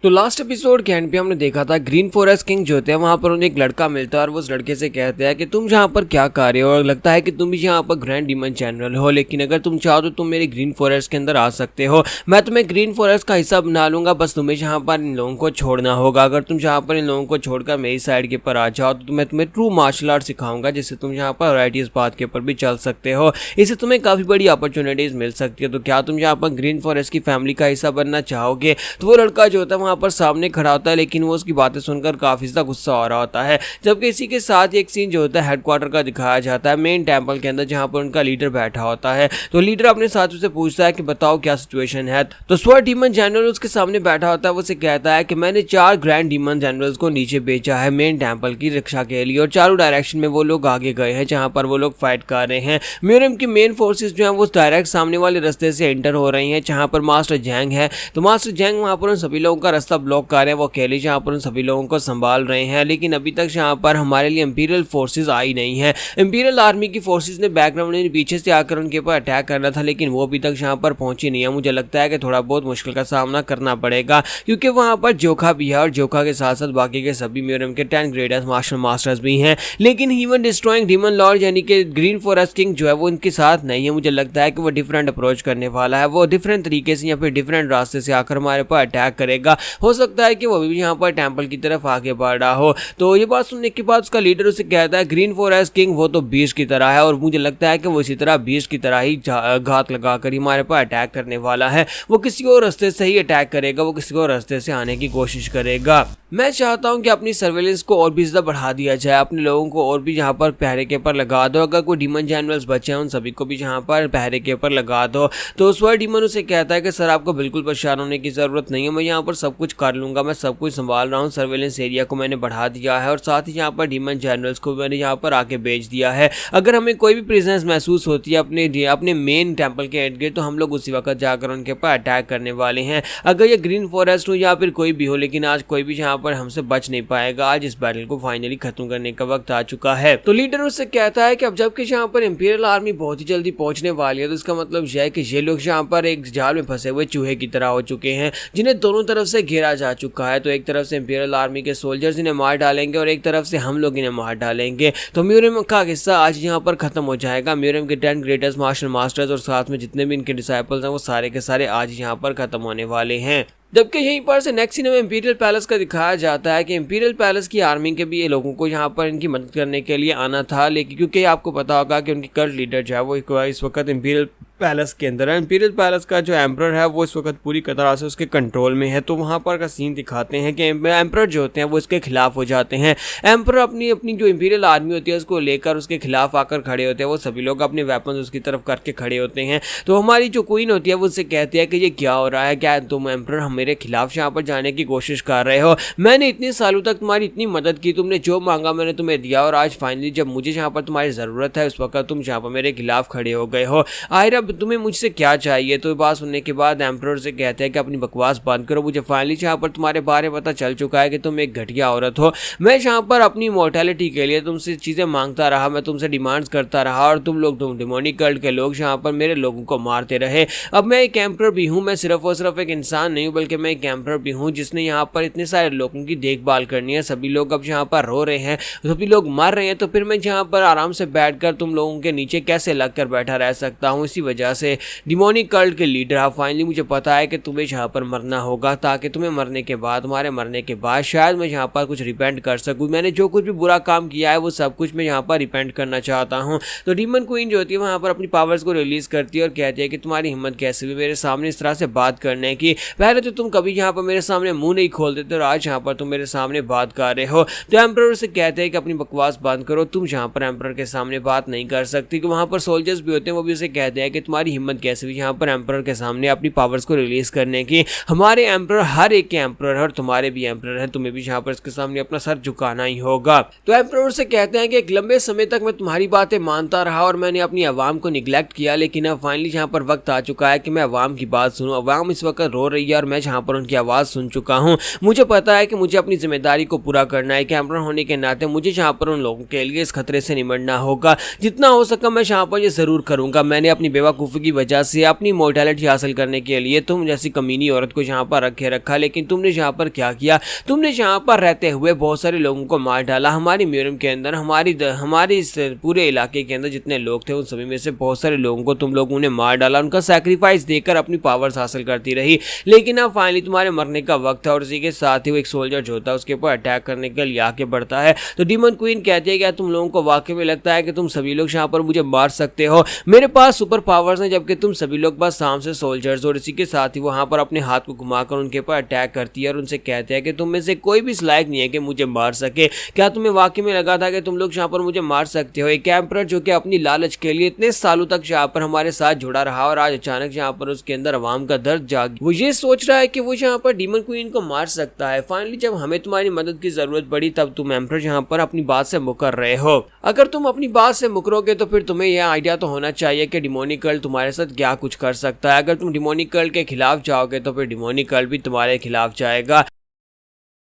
तो last episode के and पे हमने देखा था ग्रीन फॉरेस्ट किंग जो होते हैं वहां पर उन्हें एक लड़का मिलता है और वो उस लड़के से कहते हैं कि तुम यहाँ पर क्या कर रहे हो और लगता है कि तुम भी यहाँ पर ग्रैंड डीमन जनरल हो, लेकिन अगर तुम चाहो तो तुम मेरे ग्रीन फॉरेस्ट के अंदर आ सकते हो। मैं तुम्हें ग्रीन फॉरेस्ट का हिस्सा बना लूंगा, बस तुम्हें यहाँ पर इन लोगों को छोड़ना होगा। अगर तुम यहाँ पर इन लोगों को छोड़कर मेरी साइड के ऊपर आ जाओ तो मैं तुम्हें ट्रू मार्शल आर्ट सिखाऊंगा, जिससे तुम यहाँ पर वैराइटीज पाथ के ऊपर भी चल सकते हो। इससे तुम्हें काफी बड़ी अपॉर्चुनिटीज मिल सकती है। तो क्या तुम यहाँ पर ग्रीन फॉरेस्ट की फैमिली का हिस्सा बनना चाहोगे? तो वो लड़का जो होता है वहां पर सामने खड़ा होता है, लेकिन वो उसकी बातें सुनकर काफी ज्यादा गुस्सा हो रहा होता है। जबकि इसी के साथ एक सीन जो होता है हेडक्वार्टर का दिखाया जाता है, मेन टेंपल के अंदर, जहां पर उनका लीडर बैठा होता है। तो लीडर अपने साथियों से पूछता है कि बताओ क्या सिचुएशन है। तो स्वर डीमन जनरल उसके सामने बैठा होता है, वो उसे कहता है कि मैंने 4 ग्रैंड डीमन जनरल्स को नीचे भेजा है मेन टेंपल की रक्षा के लिए, और चारों डायरेक्शन में वो लोग आगे गए हैं जहां पर वो लोग फाइट कर रहे हैं। म्यूरियम की मेन फोर्सेस जो है वो डायरेक्ट सामने वाले रास्ते से एंटर हो रही हैं जहां पर मास्टर जैंग है। तो मास्टर जैंग वहां पर उन सभी लोगों का रास्ता ब्लॉक कर रहे हैं, वो अकेले जहां पर उन सभी लोगों को संभाल रहे हैं। लेकिन अभी तक यहाँ पर हमारे लिए इंपीरियल फोर्सेस आई नहीं है। इंपीरियल आर्मी की फोर्सेस ने बैकग्राउंड में पीछे से आकर उनके ऊपर अटैक करना था, लेकिन वो अभी तक यहाँ पर पहुंची नहीं है। मुझे लगता है कि थोड़ा बहुत मुश्किल का सामना करना पड़ेगा, क्योंकि वहां पर जोखा भी है और जोखा के साथ साथ बाकी के सभी म्यूरियम के 10 ग्रेटेस्ट मार्शल मास्टर्स भी हैं। लेकिन ह्यूमन डिस्ट्रॉइंग डीमन लॉर्ड यानी कि ग्रीन फॉरेस्ट किंग जो है वो इनके साथ नहीं है। मुझे लगता है कि वो डिफरेंट अप्रोच करने वाला है, वो डिफरेंट तरीके से या फिर डिफरेंट रास्ते से आकर हमारे पर अटैक करेगा। हो सकता है कि वो भी यहाँ पर टेंपल की तरफ आगे बढ़ रहा हो। तो ये बात सुनने के बाद उसका लीडर उसे कहता है ग्रीन फॉरेस्ट किंग वो तो बीस्ट की तरह है, और मुझे लगता है कि वो इसी तरह बीस्ट की तरह ही घात लगाकर हमारे पर अटैक करने वाला है। वो किसी और रास्ते से ही अटैक करेगा, वो किसी और रास्ते से आने की कोशिश करेगा। मैं चाहता हूं कि अपनी सर्वेलेंस को और भी ज्यादा बढ़ा दिया जाए, अपने लोगों को और भी यहाँ पर पहरे के ऊपर लगा दो। अगर कोई डीमन जनरल्स बचे हैं उन सभी को भी यहाँ पर पहरे के ऊपर लगा दो। तो स्वर डीमन उसे कहता है कि सर आपको बिल्कुल परेशान होने की जरूरत नहीं है, मैं यहाँ पर सब कुछ कर लूंगा, मैं सब कुछ संभाल रहा हूँ। सर्वेलेंस एरिया को मैंने बढ़ा दिया है और साथ ही यहाँ पर डीमन जनरल्स को मैंने यहाँ पर आके भेज दिया है। अगर हमें कोई भी प्रेजेंस महसूस होती है अपने मेन टेंपल के इर्द गिर्द, तो हम लोग उसी वक्त जाकर उनके ऊपर अटैक करने वाले हैं। अगर ये ग्रीन फॉरेस्ट हो या फिर कोई भी हो, लेकिन आज कोई भी यहाँ पर हमसे बच नहीं पाएगा। आज इस बैटल को फाइनली खत्म करने का वक्त आ चुका है। तो लीडर उससे कहता है कि अब जबकि यहाँ पर इंपीरियल आर्मी बहुत ही जल्दी पहुंचने वाली है, तो इसका मतलब यह है कि ये लोग यहाँ पर एक जाल में फंसे हुए चूहे की तरह हो चुके हैं, जिन्हें दोनों तरफ से घेरा जा चुका है। तो एक तरफ से इंपीरियल आर्मी के सोल्जर्स इन्हें मार डालेंगे और एक तरफ से हम लोग इन्हें मार डालेंगे। तो म्यूरियम का हिस्सा आज यहाँ पर खत्म हो जाएगा। म्यूरियम के 10 ग्रेटेस्ट मार्शल मास्टर्स और साथ में जितने भी इनके डिसाइपल्स हैं वो सारे के सारे आज यहाँ पर खत्म होने वाले हैं। जबकि यहीं पर से नेक्स्ट सीन में इंपीरियल पैलेस का दिखाया जाता है कि इंपीरियल पैलेस की आर्मी के भी ये लोगों को यहाँ पर इनकी मदद करने के लिए आना था, लेकिन क्योंकि आपको पता होगा कि उनकी कर्ट लीडर जो है वो इस वक्त इंपीरियल पैलेस के अंदर है। इंपीरियल पैलेस का जो एम्परर है वो इस वक्त पूरी तरह से उसके कंट्रोल में है। तो वहाँ पर का सीन दिखाते हैं कि एम्परर जो होते हैं वो इसके खिलाफ हो जाते हैं। एम्परर अपनी जो इंपीरियल आर्मी होती है उसको लेकर उसके खिलाफ आकर खड़े होते हैं। वो सभी लोग अपने वेपन उसकी तरफ करके खड़े होते हैं। तो हमारी जो क्वीन होती है वो उससे कहती है कि ये क्या हो रहा है, क्या तुम एम्परर मेरे खिलाफ यहाँ पर जाने की कोशिश कर रहे हो? मैंने इतने सालों तक तुम्हारी इतनी मदद की, तुमने जो मांगा मैंने तुम्हें दिया, और आज फाइनली जब मुझे यहाँ पर तुम्हारी जरूरत है उस वक्त तुम यहाँ पर मेरे खिलाफ खड़े हो गए हो। आयरा तुम्हें मुझसे क्या चाहिए? तो बात सुनने के बाद एम्परर से कहते हैं कि अपनी बकवास बंद करो, मुझे फाइनली यहाँ पर तुम्हारे बारे में पता चल चुका है कि तुम एक घटिया औरत हो। मैं यहाँ पर अपनी मॉर्टेलिटी के लिए तुमसे चीजें मांगता रहा, मैं तुमसे डिमांड्स करता रहा, और तुम डिमोनिक कल्ट के लोग यहाँ पर मेरे लोगों को मारते रहे। अब मैं एक एम्परर भी हूँ, मैं सिर्फ और सिर्फ एक इंसान नहीं हूँ, बल्कि मैं एक एम्परर भी हूँ जिसने यहाँ पर इतने सारे लोगों की देखभाल करनी है। सभी लोग अब यहाँ पर रो रहे हैं, सभी लोग मर रहे हैं, तो फिर मैं यहाँ पर आराम से बैठकर तुम लोगों के नीचे कैसे लगकर बैठा रह सकता हूँ? इसी वजह से डिमोनिक कल्ट के लीडर है, फाइनली मुझे पता है कि तुम्हें यहाँ पर मरना होगा, ताकि तुम्हें मरने के बाद, तुम्हारे मरने के बाद शायद मैं यहाँ पर कुछ रिपेंट कर सकूँ। मैंने जो कुछ भी बुरा काम किया है वो सब कुछ मैं यहाँ पर रिपेंट करना चाहता हूँ। तो डीमन क्वीन जो होती है वहाँ पर अपनी पावर्स को रिलीज करती है और कहती है कि तुम्हारी हिम्मत कैसे भी मेरे सामने इस तरह से बात करने की? पहले तो तुम कभी यहाँ पर मेरे सामने मुंह नहीं खोल देते और आज यहाँ पर तुम मेरे सामने बात कर रहे हो। तो एम्परर से कहते हैं कि अपनी बकवास बंद करो, तुम यहाँ पर एम्परर के सामने बात नहीं कर सकती। कि वहाँ पर सोल्जर्स भी होते हैं, वो भी उसे कहते हैं कि तुम्हारी हिम्मत कैसे भी यहाँ पर एम्परर के सामने अपनी पावर्स को रिलीज करने की? हमारे एम्परर हर एक के एम्परर है और तुम्हारे भी एम्परर हैं, तुम्हें भी यहाँ पर इसके सामने अपना सर झुकाना ही होगा। तो एम्परर से कहते हैं कि एक लंबे समय तक मैं तुम्हारी बातें मानता रहा और मैंने अपनी आवाम को निगलेक्ट किया, लेकिन अब फाइनली यहाँ पर वक्त आ चुका है कि मैं आवाम की बात सुनूं। आवाम इस वक्त रो रही है और मैं जहाँ पर उनकी आवाज़ सुन चुका हूँ। मुझे पता है कि मुझे अपनी जिम्मेदारी को पूरा करना है। कैमरा होने के नाते मुझे जहाँ पर उन लोगों के लिए इस खतरे से निमटना होगा। जितना हो सका मैं जहाँ पर ये ज़रूर करूँगा। मैंने अपनी बेवकूफ़ी की वजह से अपनी इमॉर्टैलिटी हासिल करने के लिए तुम जैसी कमीनी औरत को जहाँ पर रखा, लेकिन तुमने जहाँ पर क्या किया, तुमने जहाँ पर रहते हुए बहुत सारे लोगों को मार डाला। हमारी म्यूजियम के अंदर, हमारी इस पूरे इलाके के अंदर जितने लोग थे उन सभी में से बहुत सारे लोगों को तुम लोगों ने मार डाला। उनका सैक्रिफाइस देकर अपनी पावर्स हासिल करती रही, लेकिन अब फाइनली तुम्हारे मरने का वक्त है। और इसी के साथ ही वो एक सोल्जर जो होता है उसके ऊपर अटैक करने के लिए आगे बढ़ता है। तो डीमन क्वीन कहती है क्या तुम लोगों को वाकई में लगता है कि तुम सभी लोग यहाँ पर मुझे मार सकते हो? मेरे पास सुपर पावर्स हैं, जबकि तुम सभी लोग बस शाम से सोल्जर्स। और इसी के साथ ही वो वहाँ पर अपने हाथ को घुमाकर उनके ऊपर अटैक करती है और उनसे कहते हैं कि तुम में से कोई भी इस लायक नहीं है कि मुझे मार सके। क्या तुम्हें वाकई में लगा था कि तुम लोग यहाँ पर मुझे मार सकते हो? एक एम्परर जो कि अपनी लालच के लिए इतने सालों तक यहाँ पर हमारे साथ जुड़ा रहा और आज अचानक यहाँ पर उसके अंदर अवाम का दर्द जाग, वो ये सोच रहा है कि वो यहाँ पर डीमन क्वीन को मार सकता है। फाइनली जब हमें तुम्हारी मदद की जरूरत पड़ी तब तुम एम्परर यहाँ पर अपनी बात से मुकर रहे हो। अगर तुम अपनी बात से मुकरोगे तो फिर तुम्हें यह आइडिया तो होना चाहिए कि डिमोनिक कर्ल तुम्हारे साथ क्या कुछ कर सकता है। अगर तुम डिमोनिक कर्ल के खिलाफ जाओगे तो फिर डिमोनिक कर्ल भी तुम्हारे खिलाफ जाएगा।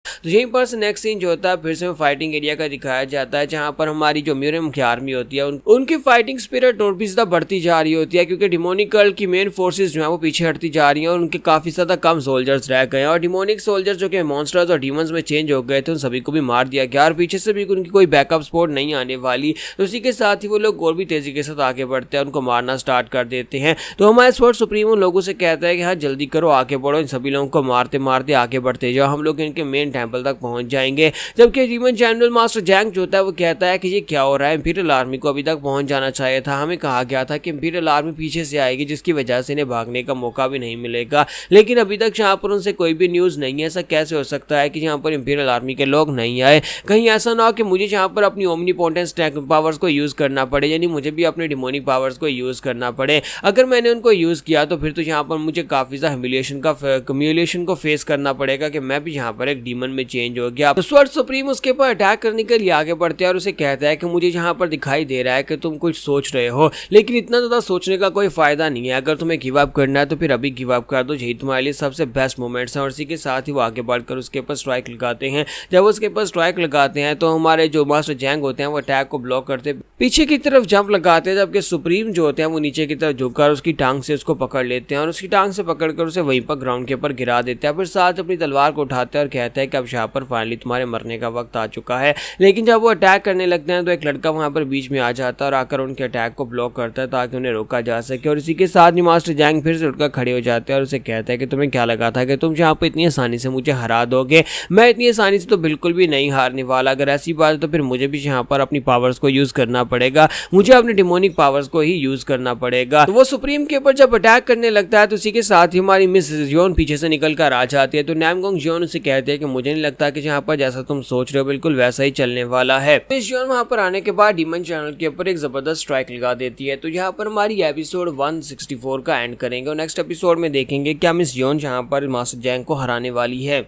तो यहीं पर से नेक्स्ट सीन जो होता है फिर से फाइटिंग एरिया का दिखाया जाता है, जहां पर हमारी जो म्यूजियम की आर्मी होती है उनकी फाइटिंग स्पिरिट और भी ज्यादा बढ़ती जा रही होती है, क्योंकि डिमोनिक कर्ल की मेन फोर्सेस जो है वो पीछे हटती जा रही हैं और उनके काफी ज्यादा कम सोल्जर्स रह गए हैं। और डिमोनिक सोल्जर्स जो कि मॉन्स्टर्स और डीमंस में चेंज हो गए थे उन सभी को भी मार दिया गया और पीछे से भी उनकी कोई बैकअप सपोर्ट नहीं आने वाली। तो उसी के साथ ही वो लोग और भी तेजी के साथ आगे बढ़ते हैं, उनको मारना स्टार्ट कर देते हैं। तो हमारे स्वॉर्ड सुप्रीम उन लोगों से कहता है कि हाँ जल्दी करो, आगे बढ़ो, इन सभी लोगों को मारते मारते आगे बढ़ते जाओ, हम लोग इनके मेन टेंपल तक पहुंच जाएंगे। जबकि डीमन जनरल मास्टर जैंग जो होता है वो कहता है कि ये क्या हो रहा है, इंपीरियल आर्मी को अभी तक पहुंच जाना चाहिए था। हमें कहा गया था कि इंपीरियल आर्मी पीछे से आएगी जिसकी वजह से इन्हें भागने का मौका भी नहीं मिलेगा, लेकिन अभी तक यहाँ पर उनसे कोई भी न्यूज़ नहीं है। ऐसा कैसे हो सकता है कि यहाँ पर इंपीरियल आर्मी के लोग नहीं आए? कहीं ऐसा ना हो कि मुझे यहाँ पर अपनी ओमनीपोटेंस पावर्स को यूज़ करना पड़े, यानी मुझे भी अपने डिमोनिक पावर्स को यूज़ करना पड़े। अगर मैंने उनको यूज़ किया तो फिर तो यहाँ पर मुझे काफ़ी ज़्यादा ह्यूमिलिएशन को फेस करना पड़ेगा कि मैं भी यहाँ पर एक डीमन में चेंज हो गया। तो स्वॉर्ड सुप्रीम उसके ऊपर अटैक करने के लिए आगे बढ़ते हैं और उसे कहता है कि मुझे यहाँ पर दिखाई दे रहा है कि तुम कुछ सोच रहे हो, लेकिन इतना ज़्यादा सोचने का कोई फायदा नहीं है। अगर तुम्हें गिव अप करना है तो फिर अभी गिव अप कर दो, यही तुम्हारे लिए सबसे बेस्ट मोमेंट्स हैं। और इसी के साथ ही वो आगे बढ़कर उसके ऊपर स्ट्राइक लगाते हैं। जब उसके ऊपर स्ट्राइक लगाते हैं तो हमारे जो मास्टर जैंग होते हैं वो अटैक को ब्लॉक करते पीछे की तरफ जंप लगाते हैं, जबकि सुप्रीम जो होते हैं वो नीचे की तरफ झुककर उसकी टांग से उसको पकड़ लेते हैं और उसकी टांग से पकड़कर उसे वहीं पर ग्राउंड के ऊपर गिरा देते हैं। फिर साथ अपनी तलवार को उठाते हैं और कहते हैं कि अब यहाँ पर फाइनली तुम्हारे मरने का वक्त आ चुका है। लेकिन जब वो अटैक करने लगते हैं तो एक लड़का वहां पर बीच में आ जाता है और आकर उनके अटैक को ब्लॉक करता है ताकि उन्हें रोका जा सके। और इसी के साथ ही मास्टर जैंग फिर से उठकर खड़े हो जाते हैं और उसे कहता है कि तुम्हें क्या लगा था कि तुम यहाँ पर इतनी आसानी से मुझे हरा दोगे? मैं इतनी आसानी से तो बिल्कुल भी नहीं हारने वाला। अगर ऐसी बात है तो फिर मुझे भी यहाँ पर अपनी पावर्स को यूज करना पड़ेगा, मुझे अपने डिमोनिक पावर्स को ही यूज करना पड़ेगा। तो वो सुप्रीम के ऊपर जब अटैक करने लगता है तो उसी के साथ ही हमारी मिस जियोन पीछे से निकल कर आ जाती है। तो नामगोंग जियोन उसे कहते हैं कि मुझे नहीं लगता कि यहाँ पर जैसा तुम सोच रहे हो बिल्कुल वैसा ही चलने वाला है। मिस जियोन वहां पर आने के बाद डीमन चैनल के ऊपर एक जबरदस्त स्ट्राइक लगा देती है। तो यहाँ पर हमारी एपिसोड 164 का एंड करेंगे और नेक्स्ट एपिसोड में देखेंगे क्या मिस जियोन यहाँ पर मास्टर जैंग को हराने वाली है।